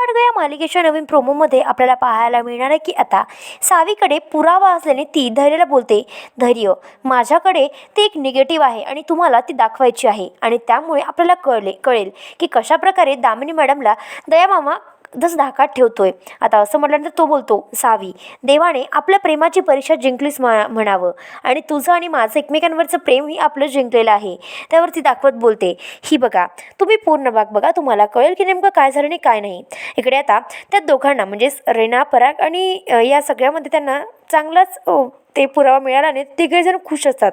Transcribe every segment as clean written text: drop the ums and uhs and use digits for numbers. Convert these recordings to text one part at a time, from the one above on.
लाडगं या मालिकेच्या नवीन प्रोमोमध्ये आपल्याला पाहायला मिळणार आहे की आता सावीकडे पुरावा असल्याने ती धैर्याला बोलते, धैर्य माझ्याकडे ती एक निगेटिव्ह आहे आणि तुम्हाला ती दाखवायची आहे. आणि त्यामुळे आपल्याला कळेल की कशाप्रकारे दामिनी मॅडमला दयामामा जसं धाकात ठेवतोय. आता असं म्हटल्यानंतर तो बोलतो, सावी देवाने आपल्या प्रेमाची परीक्षा जिंकलीच म्हणावं आणि तुझं आणि माझं एकमेकांवरचं प्रेम ही आपलं जिंकलेलं आहे. त्यावरती दाखवत बोलते, ही बघा तुम्ही पूर्ण भाग बघा, तुम्हाला कळेल की नेमकं काय झालं आणि काय नाही. इकडे आता त्या दोघांना म्हणजेच रीना, पराग आणि या सगळ्यामध्ये त्यांना चांगलाच ते पुरावा मिळाला आणि तिघेजण खुश असतात.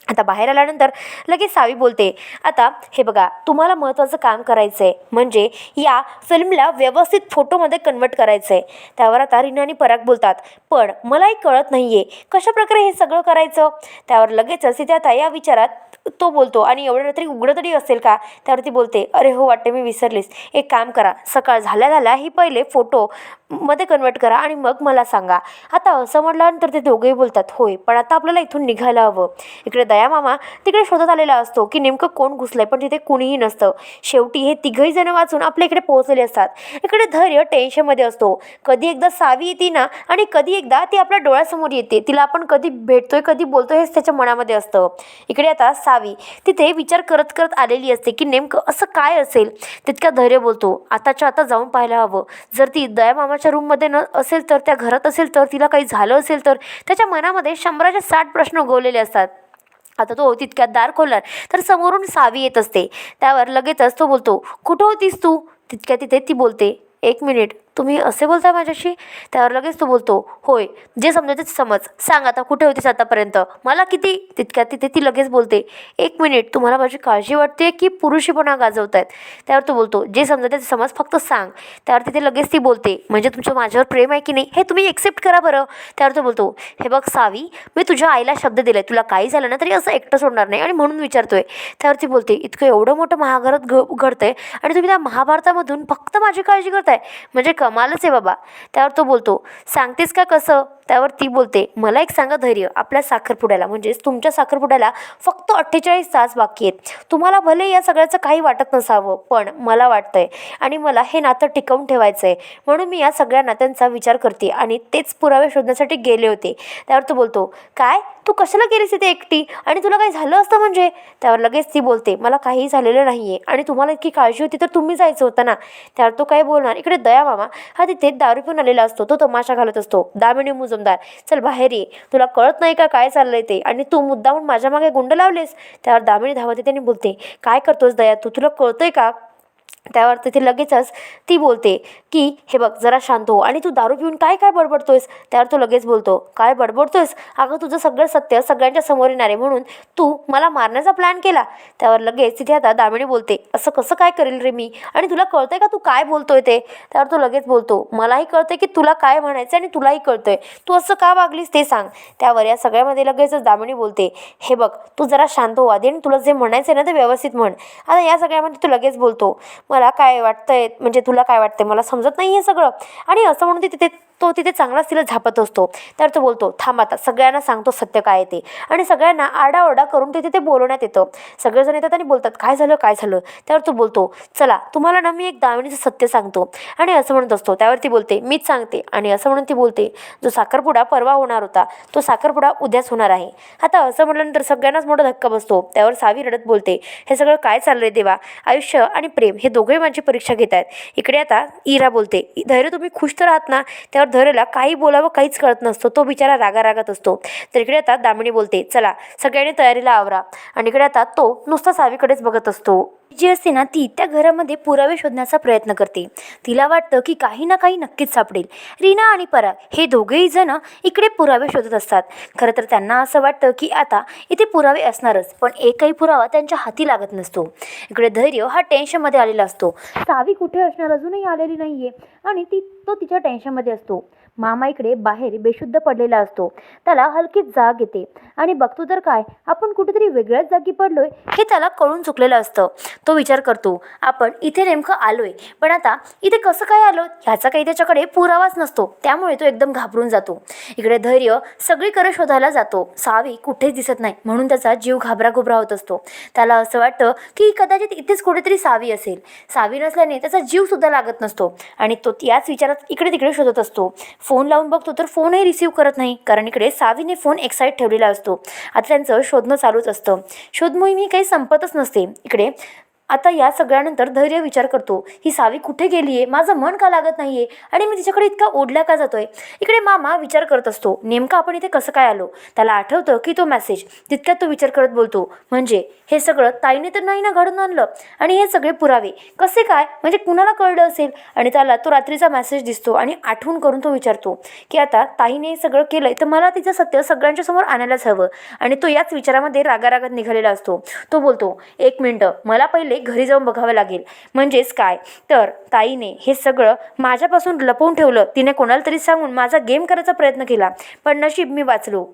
आता बाहेर आल्यानंतर लगेच सावी बोलते, आता हे बघा तुम्हाला महत्त्वाचं काम करायचं आहे, म्हणजे या फिल्मला व्यवस्थित फोटोमध्ये कन्वर्ट करायचं आहे. त्यावर आता रीना आणि पराग बोलतात, पण मलाही कळत नाही आहे कशाप्रकारे हे सगळं करायचं. त्यावर लगेचच तिथे आता या विचारात तो बोलतो, आणि एवढं रात्री उघडं तरी असेल का. त्यावरती बोलते, अरे हो वाटते मी विसरलीस, एक काम करा सकाळ झाल्या ही पहिले फोटो मध्ये कन्वर्ट करा आणि मग मला सांगा. आता असं म्हटल्यानंतर ते दोघेही बोलतात, होय पण आता आपल्याला इथून निघायला हवं. इकडे दयामामा तिकडे शोधत आलेला असतो की नेमकं कोण घुसलंय, पण तिथे कुणीही नसतं. शेवटी हे तिघही जण वाचून आपल्या इकडे पोहोचलेले असतात. इकडे धैर्य टेन्शनमध्ये असतो. कधी एकदा सावी येते ना, आणि कधी एकदा ती आपल्या डोळ्यासमोर येते, तिला आपण कधी भेटतोय कधी बोलतोय हेच त्याच्या मनामध्ये असतं. इकडे आता सावी तिथे विचार करत करत आलेली असते की नेमकं असं काय असेल. तितक्या धैर्य बोलतो, आताच्या आता जाऊन पाहायला हवं. जर ती दयामामाच्या रूममध्ये न असेल तर, त्या घरात असेल तर, तिला काही झालं असेल तर. त्याच्या मनामध्ये 100च्या 60 प्रश्न उगवलेले असतात. आता तो तितक्यात दार खोलणार तर समोरून सावी येत असते. त्यावर लगेचच तो बोलतो, कुठं होतीस तू. तितक्या तिथे ती बोलते, 1 मिनिट तुम्ही असे बोलताय माझ्याशी. त्यावर लगेच तो बोलतो, होय जे समजायचं ते समज, सांग आता कुठे होतीस आतापर्यंत, मला किती. तितक्यात तिथे ती लगेच बोलते, 1 मिनिट तुम्हाला माझी काळजी वाटते की पुरुषीपणा गाजवत आहेत. त्यावर तो बोलतो, जे समजायचं ते समज, फक्त सांग. त्यावर तिथे लगेच ती बोलते, म्हणजे तुमचं माझ्यावर प्रेम आहे की नाही हे तुम्ही एक्सेप्ट करा बरं. त्यावर तो बोलतो, हे बघ सावी, मी तुझ्या आईला शब्द दिलाय, तुला काही झालं ना तरी असं एकटं सोडणार नाही आणि म्हणून विचारतोय. त्यावरती बोलते, इतकं एवढं मोठं महाभारत घडतंय आणि तुम्ही त्या महाभारतामधून फक्त माझी काळजी करताय, म्हणजे कमालच आहे बाबा. त्यावर तो बोलतो, सांगतेस का कसं. त्यावर ती बोलते, मला एक सांगा धैर्य, आपल्या साखरपुड्याला म्हणजेच तुमच्या साखरपुड्याला फक्त 48 तास बाकी आहेत. तुम्हाला भले या सगळ्याचं काही वाटत नसावं, पण मला वाटतंय आणि मला हे नातं टिकवून ठेवायचं आहे, म्हणून मी या सगळ्या नात्यांचा विचार करते आणि तेच पुरावे शोधण्यासाठी गेले होते. त्यावर तो बोलतो, काय तू कशाला गेलीस तिथे एकटी, आणि तुला काही झालं असतं म्हणजे. त्यावर लगेच ती बोलते, मला काहीही झालेलं नाही आहे आणि तुम्हाला इतकी काळजी होती तर तुम्ही जायचं होतं ना. त्यावर तो काय बोलणार. इकडे दयामामा हा तिथे दारू पिऊन आलेला असतो. तो तमाशा घालत असतो, दामिनी मुजुमदार चल बाहेर ये, तुला कळत नाही का काय चाललंय ते, आणि तू मुद्दामून माझ्या मागे गुंड लावलेस. त्यावर दामिनी धावते त्याने बोलते, काय करतोस दया तू, तुला कळतंय का. त्यावर तिथे लगेचच ती बोलते की हे बघ जरा शांत हो, आणि तू दारू पिऊन काय काय बडबडतोयस. त्यावर तो लगेच बोलतो, काय बडबडतोयस, अगं तुझं सगळं सत्य सगळ्यांच्या समोर येणार आहे म्हणून तू मला मारण्याचा प्लॅन केला. त्यावर लगेच तिथे आता दामिनी बोलते, असं कसं काय करेल रे मी, आणि तुला कळतंय का तू काय बोलतोय ते. त्यावर तो लगेच बोलतो, मलाही कळतंय की तुला काय म्हणायचं आणि तुलाही कळतंय, तू असं का वागलीस ते सांग. त्यावर या सगळ्यामध्ये लगेचच दामिनी बोलते, हे बघ तू जरा शांत हो आधी, आणि तुला जे म्हणायचं आहे ना ते व्यवस्थित म्हण. आता या सगळ्यामध्ये तो लगेच बोलतो, मला काय वाटतंय, म्हणजे तुला काय वाटतंय मला समजत नाही हे सगळं, आणि असं म्हणून तो तिथे चांगलाच तिला झापत असतो. तर तो बोलतो, थांब आता सगळ्यांना सांगतो सत्य काय ते, आणि सगळ्यांना आडाओरडा करून ते बोलवण्यात येतं. सगळेजण येतात आणि बोलतात, काय झालं काय झालं. त्यावर तो बोलतो, चला तुम्हाला ना मी एक दामिनीचं सत्य सांगतो, आणि असं म्हणत असतो. त्यावर ती बोलते, मीच सांगते, आणि असं म्हणून ती बोलते, जो साखरपुडा परवा होणार होता तो साखरपुडा उद्याच होणार आहे. आता असं म्हटल्यानंतर सगळ्यांनाच मोठा धक्का बसतो. त्यावर सावी रडत बोलते, हे सगळं काय चाललंय देवा, आयुष्य आणि प्रेम हे दोघेही माझी परीक्षा घेत आहेत. इकडे आता इरा बोलते, धैर्य तुम्ही खुश तर आहात ना. त्यावर धैर्यला काही बोलावं काहीच कळत नसतो, तो बिचारा रागारागात असतो. तर इकडे आता दामिनी बोलते, चला सगळ्यांनी तयारीला आवरा, आणि इकडे आता तो नुसता सावीकडेच बघत असतो. जी असते ना ती त्या घरामध्ये पुरावे शोधण्याचा प्रयत्न करते. तिला वाटतं की काही ना काही नक्कीच सापडेल. रीना आणि पराग हे दोघेही जण इकडे पुरावे शोधत असतात. खरं तर त्यांना असं वाटतं की आता इथे पुरावे असणारच, पण एकही पुरावा त्यांच्या हाती लागत नसतो. इकडे धैर्य हा टेन्शनमध्ये आलेला असतो. सावी कुठे असणार अजूनही आलेली नाहीये, आणि तो तिच्या टेन्शनमध्ये असतो. मामा इकडे बाहेर बेशुद्ध पडलेला असतो. त्याला हलकीच जाग येते आणि बघतो तर काय, आपण कुठेतरी वेगळ्याच जागी पडलोय हे त्याला कळून चुकलेलं असतं. तो विचार करतो, आपण इथे नेमकं आलोय, पण आता इथे कसं काय आलो ह्याचा काही त्याच्याकडे पुरावाच नसतो. त्यामुळे तो एकदम घाबरून जातो. इकडे धैर्य सगळीकडे शोधायला जातो. सावी कुठेच दिसत नाही, म्हणून त्याचा जीव घाबराघोबरा होत असतो. त्याला असं वाटतं की कदाचित इथेच कुठेतरी सावी असेल. सावी नसल्याने त्याचा जीव सुद्धा लागत नसतो आणि तो याच विचारात इकडे तिकडे शोधत असतो. फोन लावून बघतो तर फोनही रिसीव्ह करत नाही, कारण इकडे सावीने फोन एक साईड ठेवलेला असतो. आता त्यांचं शोधणं चालूच असतं. शोध मोहीम ही काही संपतच नसते. इकडे आता या सगळ्यानंतर धैर्य विचार करतो, ही सावी कुठे गेली आहे, माझं मन का लागत नाही आहे आणि मी तिच्याकडे इतका ओढल्या का जातोय. इकडे मामा विचार करत असतो, नेमकं आपण इथे कसं काय आलो. त्याला आठवतं की तो मेसेज. तितक्यात तो विचार करत बोलतो, म्हणजे हे सगळं ताईने तर नाही ना घडून आणलं, आणि हे सगळे पुरावे कसे काय, म्हणजे कुणाला कळलं असेल. आणि त्याला तो रात्रीचा मेसेज दिसतो आणि आठवण करून तो विचारतो की आता ताईने हे सगळं केलंय तर मला तिचं सत्य सगळ्यांच्या समोर आणायलाच हवं. आणि तो याच विचारामध्ये रागारागात निघालेला असतो. तो बोलतो, एक मिनटं, मला पहिले घरी जाऊन बघावं लागेल. म्हणजेच काय तर ताईने हे सगळं माझ्यापासून लपवून ठेवलं. तिने कोणाला तरी सांगून माझा गेम करायचा प्रयत्न केला, पण नशीब मी वाचलो.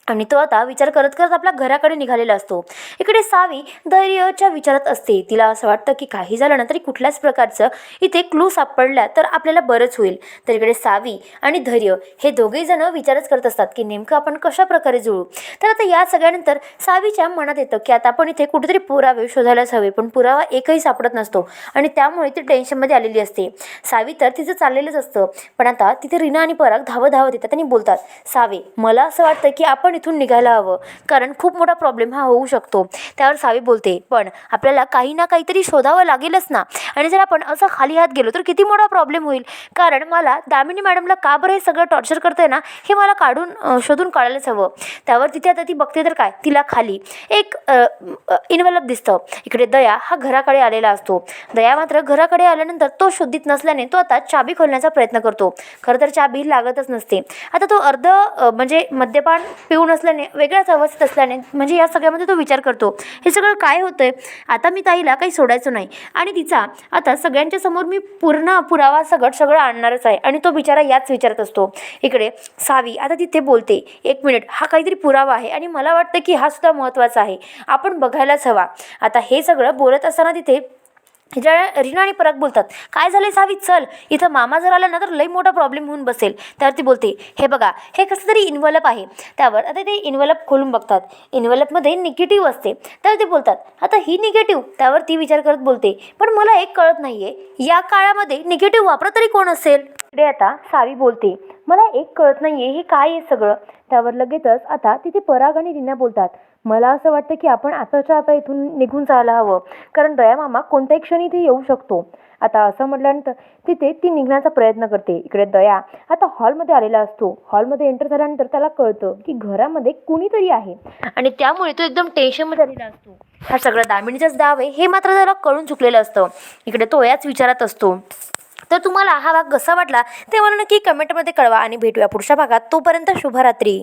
आणि तो आता विचार करत करत आपल्या घराकडे निघालेला असतो. इकडे सावी धैर्यच्या विचारात असते. तिला असं वाटतं की काही झालं ना तरी कुठल्याच प्रकारचं इथे क्लू सापडला तर आपल्याला बरंच होईल. तर इकडे सावी आणि धैर्य हे दोघेही जण विचारच करत असतात की नेमकं आपण कशा प्रकारे जुळू. तर आता या सगळ्यानंतर सावीच्या मनात येतं की आता आपण इथे कुठेतरी पुरावे शोधायलाच हवे, पण पुरावा एकही सापडत नसतो आणि त्यामुळे ती टेन्शनमध्ये आलेली असते. सावी तर तिचं चाललेलंच असतं, पण आता तिथे रीना आणि पराग धावत येतात आणि बोलतात, सावी मला असं वाटतं की आपण इथून निघायला हवं, कारण खूप मोठा प्रॉब्लेम हा होऊ शकतो. त्यावर सावी बोलते, पण आपल्याला काही ना काहीतरी शोधावं लागेलच ना, आणि जर आपण असं खाली हात गेलो तर किती मोठा प्रॉब्लेम होईल. कारण मला दामिनी मॅडमला का बरं हे सगळं टॉर्चर करतंय ना हे मला शोधून काढायलाच हवं. त्यावर तिथे आता ती बघते तर काय, तिला खाली एक इन्व्हलप दिसतं. इकडे दया हा घराकडे आलेला असतो. दया मात्र घराकडे आल्यानंतर तो शोधित नसल्याने तो आता चाबी खोलण्याचा प्रयत्न करतो. खरं तर चाबी लागतच नसते. आता तो म्हणजे मद्यपान पिऊन असल्याने वेगळ्याच अवस्थेत असल्याने म्हणजे या सगळ्यामध्ये तो विचार करतो, हे सगळं काय होतंय. आता मी ताईला काही सोडायचं नाही आणि तिचा आता सगळ्यांच्या समोर मी पूर्ण पुरावा सगळं आणणारच आहे. आणि तो बिचारा याच विचारत असतो. इकडे सावी आता तिथे बोलते, एक मिनिट, हा काहीतरी पुरावा आहे आणि मला वाटतं की हा सुद्धा महत्त्वाचा आहे, आपण बघायलाच हवा. आता हे सगळं बोलत असताना तिथे रीना आणि पराग बोलतात, काय झालंय सावी, चल इथं मामा जर आला ना तर लई मोठा प्रॉब्लेम होऊन बसेल. त्यावर ती बोलते, हे बघा हे कसं तरी इन्व्हलप आहे. त्यावर आता ते इन्व्हलप खोलून बघतात. इन्व्हलपमध्ये निगेटिव्ह असते. तर ते बोलतात, आता ही निगेटिव्ह. त्यावर ती विचार करत बोलते, पण मला एक कळत नाहीये, या काळामध्ये निगेटिव्ह वापरत तरी कोण असेल. इकडे आता सावी बोलते, मला एक कळत नाहीये हे काय आहे सगळं. त्यावर लगेचच आता तिथे पराग आणि रीना बोलतात, मला असं वाटतं की आपण आताच्या आता इथून निघून जायला हवं, कारण दया मामा कोणत्याही क्षणी इथे येऊ शकतो. आता असं म्हटल्यानंतर तिथे ती निघण्याचा प्रयत्न करते. इकडे दया आता हॉलमध्ये आलेला असतो. हॉलमध्ये एंटर झाल्यानंतर त्याला कळतं की घरामध्ये कुणीतरी आहे आणि त्यामुळे तो एकदम टेन्शनमध्ये आलेला असतो. हा सगळं दामिनीचाच डाव आहे हे मात्र त्याला कळून चुकलेलं असतं. इकडे तो याच विचारात असतो. तर तुम्हाला हा भाग कसा वाटला ते मला नक्की कमेंटमध्ये कळवा आणि भेटूया पुढच्या भागात. तोपर्यंत शुभरात्री.